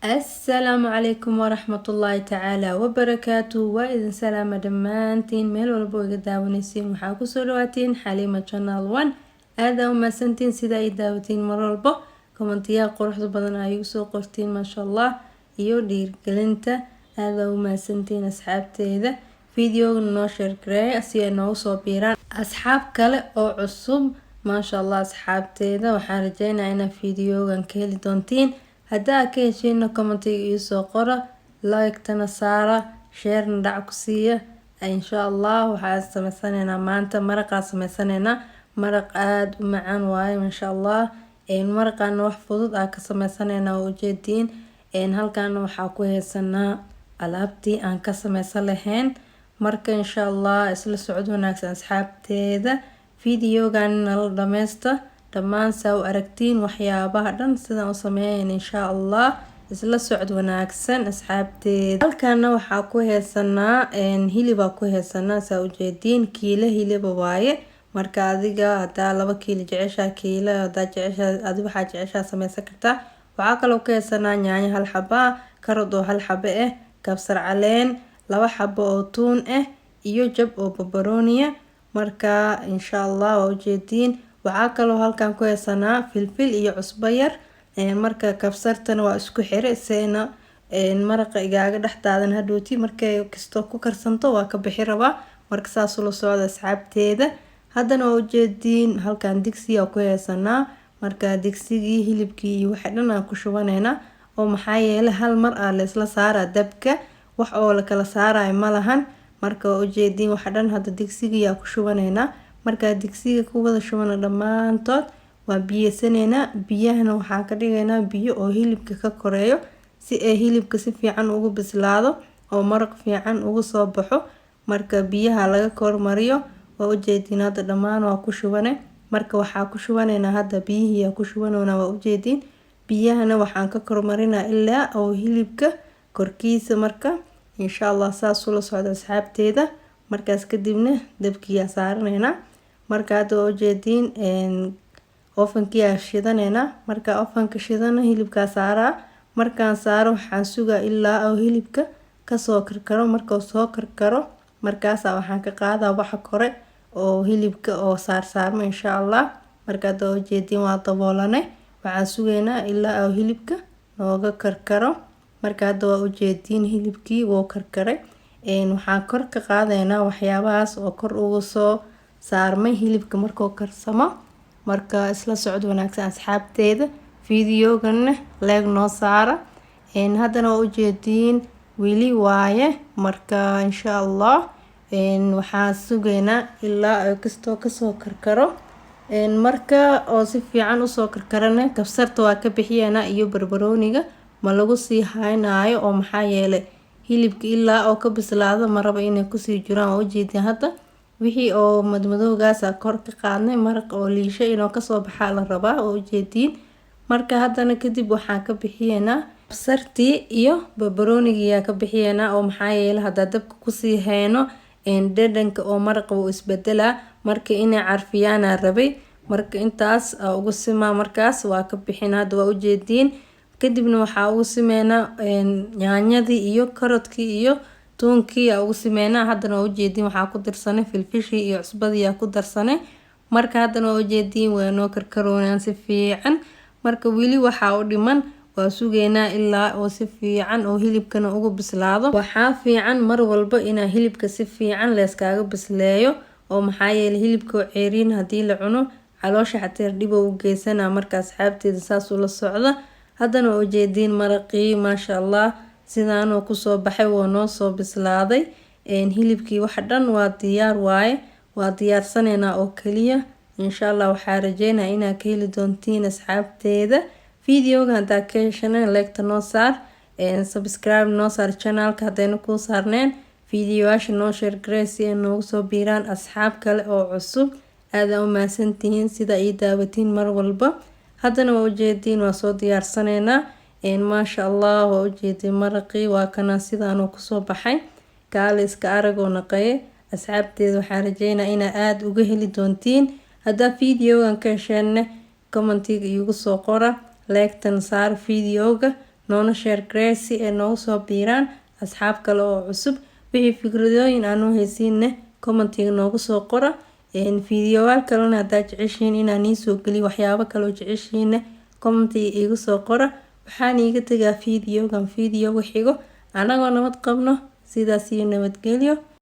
السلام عليكم ورحمة الله تعالى وبركاته. وإذن سلام دمانتين ميل والبو داونيسين waxaa kusoo dhawaatiin Xaliima Channel 1 aad uma santiin sida ay daawatiin mar walba kommentiya quruxda badan ay soo qortiin ma sha Allah iyo dhiirgelinta aad uma santiin asxaabteeda video noo share gareey si ay noo soo biiraan asxaab kale oo cusub ma sha Allah asxaabteeda waxaan rajeynayaa in videogan ka heli doontiin hadaa ka heshiina commentiga iyo soo qora like tana saara share na dhac ku siiya insha Allah waxaan sameysanaynaa maanta maraq sameysanaynaa maraq aad u macaan waaye insha Allah maraqan wax fudud ka sameysanaynaa oo ujeedin halkan waxa ku heesanaa alaabtii aan ka sameysan lahayn marka insha Allah isla socod wanaagsan asxaabteeda videogan nala dhameysta dhammaan saa u aragtiin waxyaabaha dhan sidaan u sameeyeen insha Allah isla socod wanaagsan asxaabteeda halkaana waxa ku heesanaa hilib ku heesanaa saa u jeedin kiilo hilib waaye marka adiga hadaa 2 kiilo jeceshaa kiilo hadaa jeceshaa adiga waxa jeceshaa sameysan kartaa waxa kale oo ka heesanaa yaanyo hal xabo karoodo hal xabo kabsar caleen 2 xabo oo tuun iyo jab oo barbarooniya marka insha Allah waa ujeedin waxa kale oo halkan ku heesanaa filfil iyo cusbo yar marka kabsartana waa isku xire seena maraqa igaaga dhaxdaadan hadhooti markay kisto ku karsanto waa ka bixi rabaa marka saas loo socdo asxaabteeda haddana waa ujeedin halkan digsiga ku heesanaa marka digsigii hilibkii iyo waxa dhan aan ku shubaneena oo maxaa yeelay hal mar la isla saara dabka wax oo la kala saaray ma lahan marka waa ujeedin waxa dhan hadda digsiga ku shubaneena marka digsiga ku wada shubana dhamaantood waa biyesanayna biyahana waxa ka dhigaynaa biyo oo hilibka ka koreeyo si ay hilibka si fiican ugu bislaado oo maraq fiican ugu soo baxo marka biyaha laga kormariyo waa ujeedin hadda dhamaan waa ku shubane marka waxa ku shubanayna hadda biyihiya ku shubanoona waa ujeedin biyahana waxaan ka kormarinaa ilaa oo hilibka korkiisa marka insha Allah saas ula socdo asxaabteeda markaas kadibna dabkiya saaranayna marka aad ujeedin ofankiya shidanayna marka ofanka shidana hilibka saara markaan saaro waxaan sugaa ilaa oo hilibka ka soo karkaro marka soo karkaro markaas waxaan ka qaadaa waxa kore oo hilibka oo saarsaarmo insha Allah marka aad ujeedin waa daboolane waxaan sugeynaa ilaa oo hilibka nooga karkaro marka aad ujeedin hilibkii wuu karkaray waxaan kor ka qaadaynaa waxyaabahaas oo kor ugu soo saarmay hilibka markuu karsamo marka isla socod wanaagsan asxaabteeda videogan leeg noo saara haddana waa ujeedin wili waaye marka insha Allah waxaan sugeynaa ilaa ay kasto ka soo karkaro marka oo si fiican u soo karkarana kabsarta waa ka bixiyana iyo barbarooniga ma lagu sii haynaayo oo maxaa yeelay hilibka ilaa oo ka bislaado maraba inay ku sii jiraan oo ujeedin hadda wixii oo madmadowgaas kor ka qaadnay maraq oo liisho inoo ka soo baxaa la rabaa oo ujeedin marka haddana kadib waxaan ka bixiyana kabsartii iyo barbarooniga ka bixiyana oo maxaa yeelay hadda dabka ku sii hayno dhadhanka oo maraqa uu isbedelaa marka inay carfiyaan rabay marka intaas ugu simaa markaas waa ka bixin hadda waa ujeedin kadibna waxa ugu simeynaa yaanyadii iyo karoodkii iyo tuunkii ugu simeynaa haddana waa ujeedin waxa ku darsanay filfishii iyo cusbadii ku darsanay marka haddana waa ujeedin waa noo karkaroonaan si fiican marka wili waxa u dhiman waa sugeynaa ilaa oo si fiican oo hilibkana ugu bislaado waxa fiican mar walba ina hilibka si fiican la iskaga bisleeyo oo maxaa yeelay hilibka ceeriin hadii la cuno caloosha xataa dib u geysana marka asxaabteeda saas ula socda haddana waa ujeedin maraqii ma sha Allah sidaan oo ku soo baxay waa noo soo bislaaday hilibkii wax dhan waa diyaar waaye waa diyaarsanayna oo kaliya insha Allah waxa rajeynaa inaad ka heli doontiin asxaabteeda videoga hadaa ka heshana like noo saar subscribe noo saar channelka hadayna ku saarneen videoyaasha noo share gareey si ay noogu soo biiraan asxaab kale oo cusub aad u maasantihiin sida ay daawatiin mar walba haddana waa ujeedin waa soo diyaarsanayna ma sha Allah waa ujeedin maraqii waa kana sidaan ku soo baxay kaale iska aragoo naqay asxaabteeda waxaan rajeynaa in aad uga heli doontiin hadaa videogan ka heshana commentiga igu soo qora like tan saar videoga noona share garee si ay noogu soo biiraan asxaab kale oo cusub. Wixii fikradooyin aan u haysiinna commentiga noogu soo qora. Fiidiyowaal kalena haddaad jeceshiin inaan ii soo geliyo waxyaabo kale oo jeceshiinna commentiga iigu soo qora. Waxaan iiga tagaa fiidiyogan fiidiyoga xigo anagoo nabad qabno. Sidaas iyo nabadgelyo.